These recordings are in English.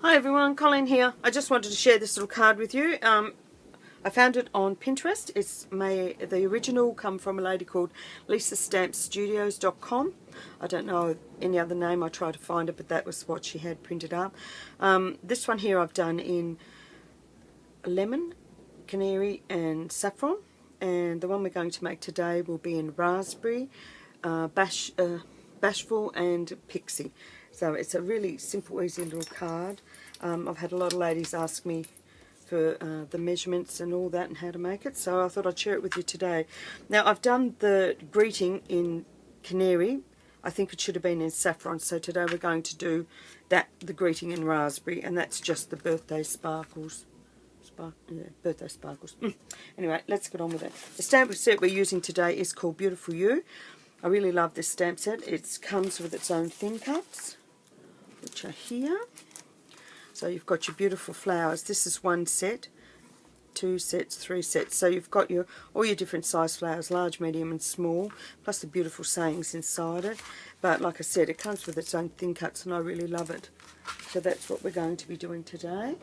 Hi everyone, Colleen here. I just wanted to share this little card with you. I found it on Pinterest. The original come from a lady called LisaStampsStudios.com. I don't know any other name. I tried to find it, but that was what she had printed up. This one here I've done in lemon, canary and saffron. And the one we're going to make today will be in raspberry, bashful and pixie. So it's a really simple, easy little card. I've had a lot of ladies ask me for the measurements and all that and how to make it, so I thought I'd share it with you today. Now I've done the greeting in canary. I think it should have been in saffron, so today we're going to do the greeting in raspberry, and that's just the birthday sparkles. Birthday sparkles. Anyway, let's get on with it. The stamp set we're using today is called Beautiful You. I really love this stamp set. It comes with its own thin cuts, which are here. So you've got your beautiful flowers. This is one set, 2 sets, 3 sets. So you've got all your different size flowers, large, medium and small, plus the beautiful sayings inside it. But like I said, it comes with its own thin cuts and I really love it. So that's what we're going to be doing today.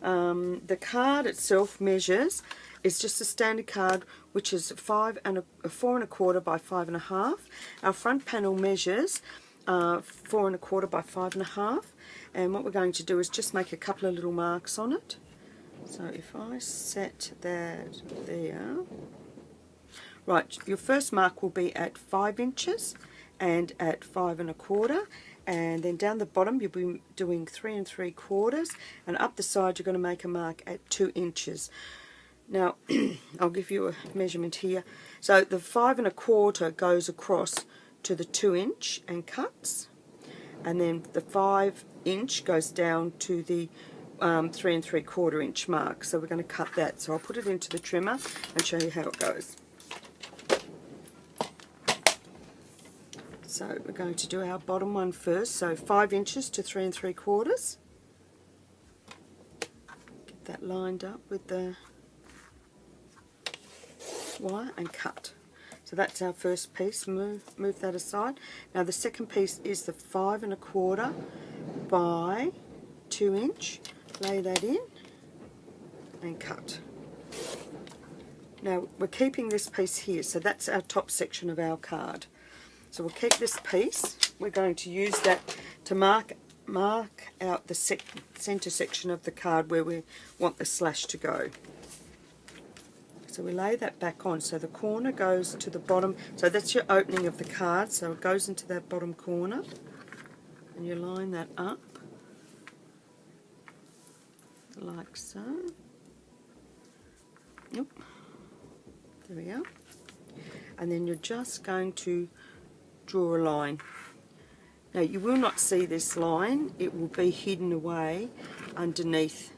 The card itself measures, it's just a standard card, which is 4 1/4 by 5 1/2. Our front panel measures 4 1/4 by 5 1/2, and what we're going to do is just make a couple of little marks on it. So if I set that there, right, your first mark will be at 5 inches and at 5 1/4, and then down the bottom you'll be doing 3 3/4, and up the side you're going to make a mark at 2 inches. Now I'll give you a measurement here. So the 5 1/4 goes across to the 2 inch and cuts, and then the 5 inch goes down to the 3 3/4 inch mark. So we're going to cut that. So I'll put it into the trimmer and show you how it goes. So we're going to do our bottom one first. So 5 inches to 3 3/4. Get that lined up with the wire and cut. So that's our first piece. Move that aside. Now the second piece is the 5 1/4 by 2 inch. Lay that in and cut. Now we're keeping this piece here, so that's our top section of our card. So we'll keep this piece. We're going to use that to mark out the center section of the card where we want the slash to go. So we lay that back on, so the corner goes to the bottom. So that's your opening of the card, so it goes into that bottom corner, and you line that up like so. Nope. There we go. And then you're just going to draw a line. Now you will not see this line, it will be hidden away underneath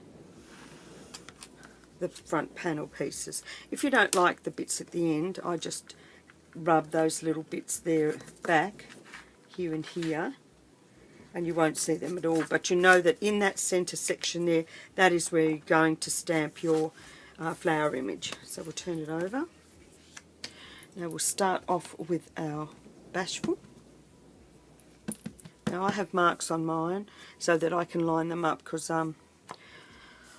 the front panel pieces. If you don't like the bits at the end, I just rub those little bits there back, here and here, and you won't see them at all. But you know that in that center section there, that is where you're going to stamp your flower image. So we'll turn it over. Now we'll start off with our bashful. Now I have marks on mine so that I can line them up, because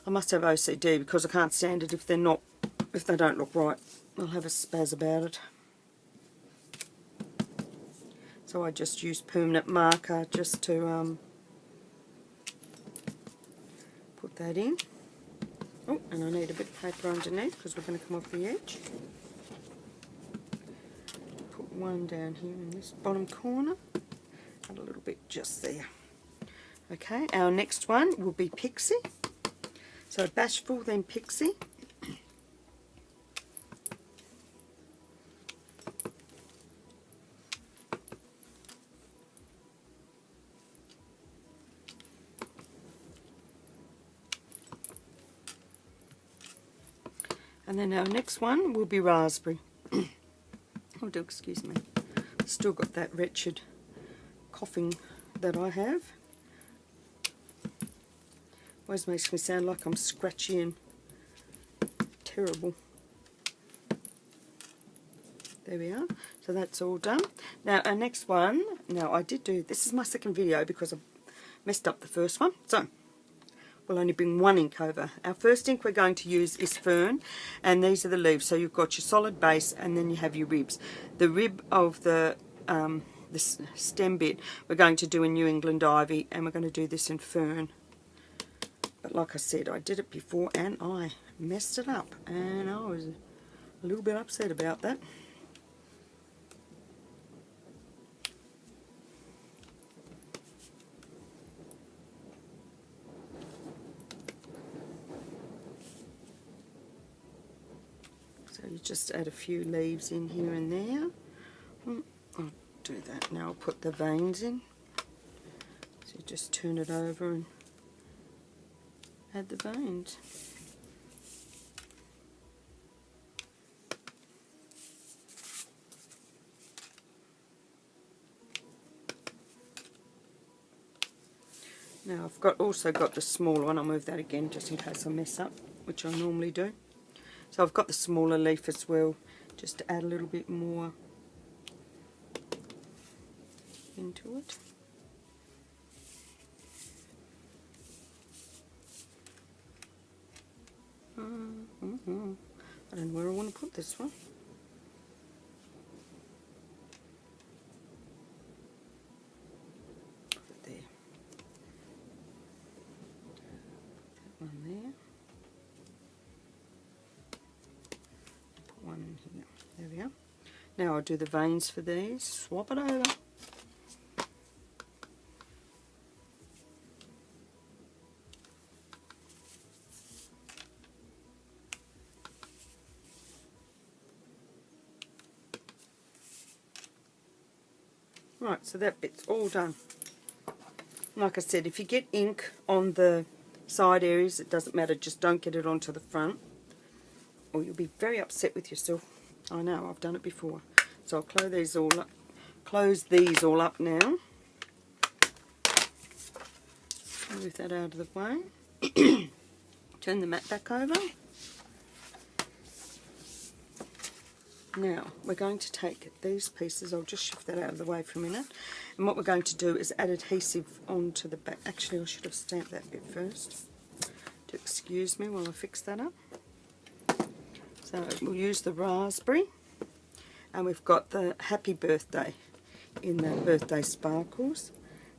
I must have OCD, because I can't stand it if they don't look right. I'll have a spaz about it. So I just use permanent marker just to put that in. Oh, and I need a bit of paper underneath because we're going to come off the edge. Put one down here in this bottom corner, and a little bit just there. Okay, our next one will be pixie. So bashful, then pixie. And then our next one will be raspberry. Oh, do excuse me. Still got that wretched coughing that I have. Always makes me sound like I'm scratchy and terrible. There we are. So that's all done. Now our next one, now I did do, this is my second video because I messed up the first one. So we'll only bring one ink over. Our first ink we're going to use is Fern, and these are the leaves. So you've got your solid base, and then you have your ribs. The rib of the stem bit we're going to do in New England Ivy, and we're going to do this in Fern. But like I said, I did it before and I messed it up, and I was a little bit upset about that. So you just add a few leaves in here and there. I'll do that. Now I'll put the veins in. So you just turn it over and add the veins. Now I've also got the smaller one. I'll move that again just in case I mess up, which I normally do. So I've got the smaller leaf as well, just to add a little bit more into it. I don't know where I want to put this one. Put it there. That one there. Put one in here. There we are. Now I'll do the veins for these. Swap it over. Right, so that bit's all done. Like I said, if you get ink on the side areas, it doesn't matter, just don't get it onto the front, or you'll be very upset with yourself. I know, I've done it before. So I'll close these all up now. Move that out of the way. Turn the mat back over. Now we're going to take these pieces, I'll just shift that out of the way for a minute, and what we're going to do is add adhesive onto the back. Actually, I should have stamped that bit first. Do excuse me while I fix that up. So we'll use the raspberry, and we've got the happy birthday in the birthday sparkles,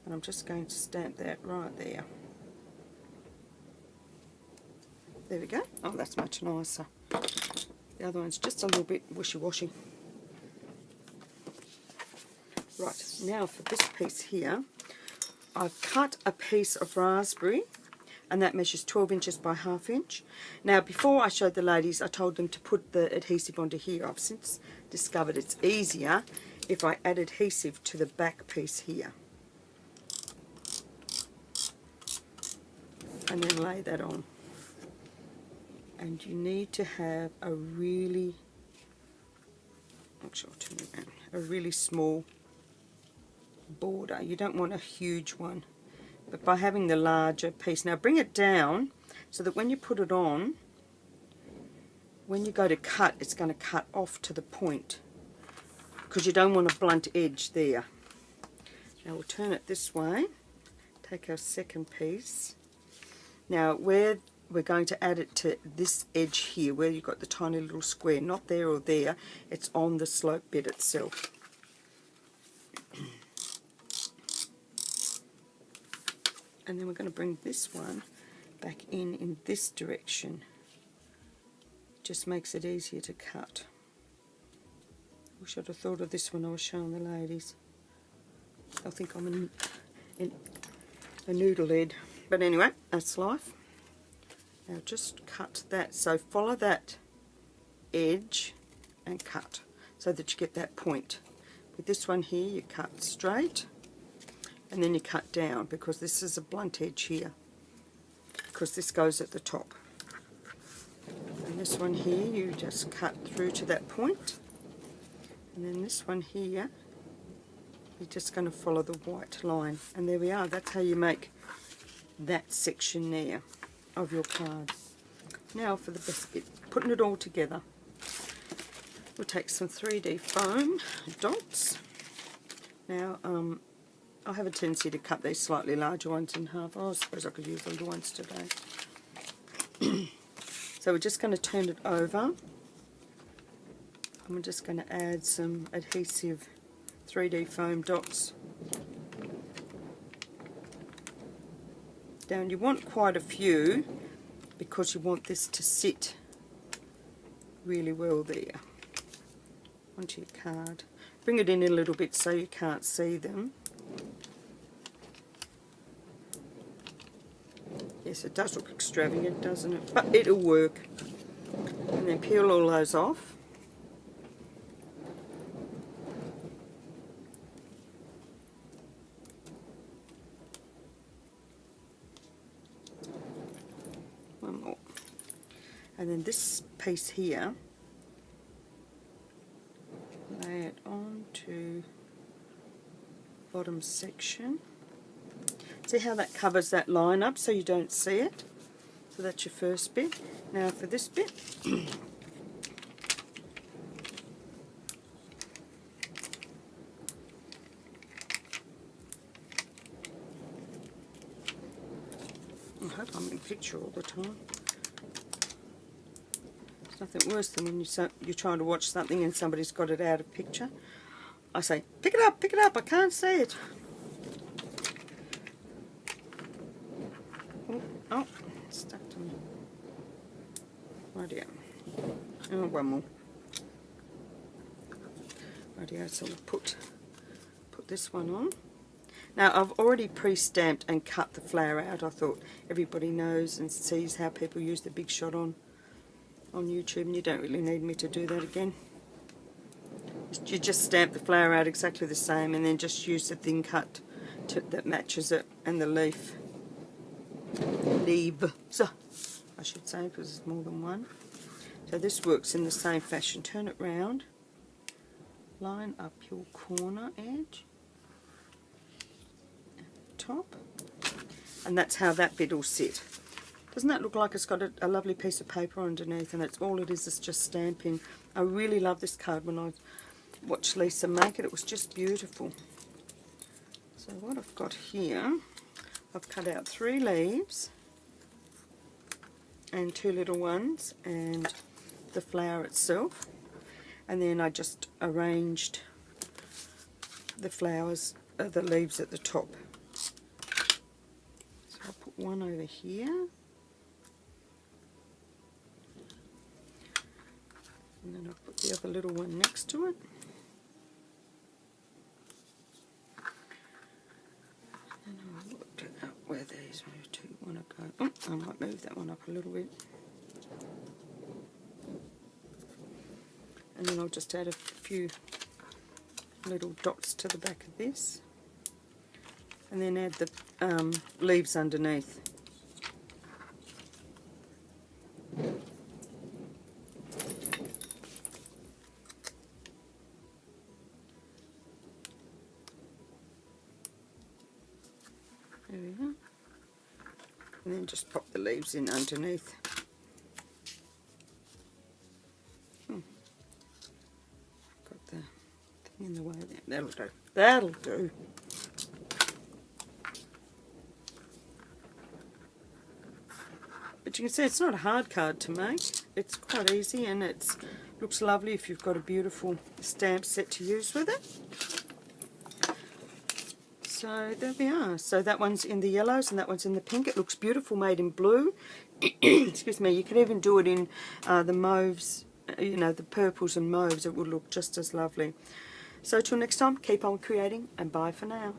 and I'm just going to stamp that right there. There we go. Oh, that's much nicer. The other one's just a little bit wishy-washy. Right, now for this piece here, I've cut a piece of raspberry, and that measures 12 inches by ½ inch. Now, before I showed the ladies, I told them to put the adhesive onto here. I've since discovered it's easier if I add adhesive to the back piece here. And then lay that on. And you need to have a really, actually I'll turn it around, a really small border. You don't want a huge one, but by having the larger piece. Now bring it down so that when you put it on, when you go to cut, it's going to cut off to the point, because you don't want a blunt edge there. Now we'll turn it this way, take our second piece. Now where we're going to add it to this edge here, where you've got the tiny little square, not there or there, it's on the slope bit itself. And then we're going to bring this one back in this direction. Just makes it easier to cut. Wish I'd have thought of this when I was showing the ladies. I think I'm a noodle head. But anyway, that's life. Now just cut that, so follow that edge and cut so that you get that point. With this one here you cut straight and then you cut down, because this is a blunt edge here, because this goes at the top. And this one here you just cut through to that point, and then this one here you're just going to follow the white line, and there we are. That's how you make that section there of your card. Now for the best bit, putting it all together. We'll take some 3D foam dots. Now I have a tendency to cut these slightly larger ones in half. Oh, I suppose I could use the little ones today. So we're just going to turn it over, and we're just going to add some adhesive 3D foam dots down. You want quite a few because you want this to sit really well there onto your card. Bring it in a little bit so you can't see them. Yes, it does look extravagant, doesn't it? But it'll work. And then peel all those off. One more. And then this piece here, lay it onto bottom section. See how that covers that line up so you don't see it? So that's your first bit. Now for this bit, I hope I'm in picture all the time. There's nothing worse than when you're trying to watch something and somebody's got it out of picture. I say, pick it up, I can't see it. Oh, it's stuck to me. Rightio. Oh, one more. Rightio, so we'll put this one on. Now, I've already pre-stamped and cut the flower out. I thought everybody knows and sees how people use the Big Shot on YouTube, and you don't really need me to do that again. You just stamp the flower out exactly the same and then just use the thin cut that matches it and the leaf. Leaves, I should say, because there's more than one. So this works in the same fashion. Turn it round, line up your corner edge at the top, and that's how that bit will sit. Doesn't that look like it's got a lovely piece of paper underneath, and that's all it is just stamping. I really love this card. When I watched Lisa make it, it was just beautiful. So what I've got here, I've cut out 3 leaves and 2 little ones and the flower itself, and then I just arranged the flowers, the leaves at the top. So I'll put one over here, and then I'll put the other little one next to it. And I'll work out where these two want to go. Oh, I might move that one up a little bit. And then I'll just add a few little dots to the back of this, and then add the leaves underneath. There we go. And then just pop the leaves in underneath. Got the thing in the way there. That'll do. That'll do. But you can see it's not a hard card to make. It's quite easy, and it looks lovely if you've got a beautiful stamp set to use with it. So there we are. So that one's in the yellows and that one's in the pink. It looks beautiful made in blue. Excuse me. You could even do it in the mauves, you know, the purples and mauves. It would look just as lovely. So till next time, keep on creating, and bye for now.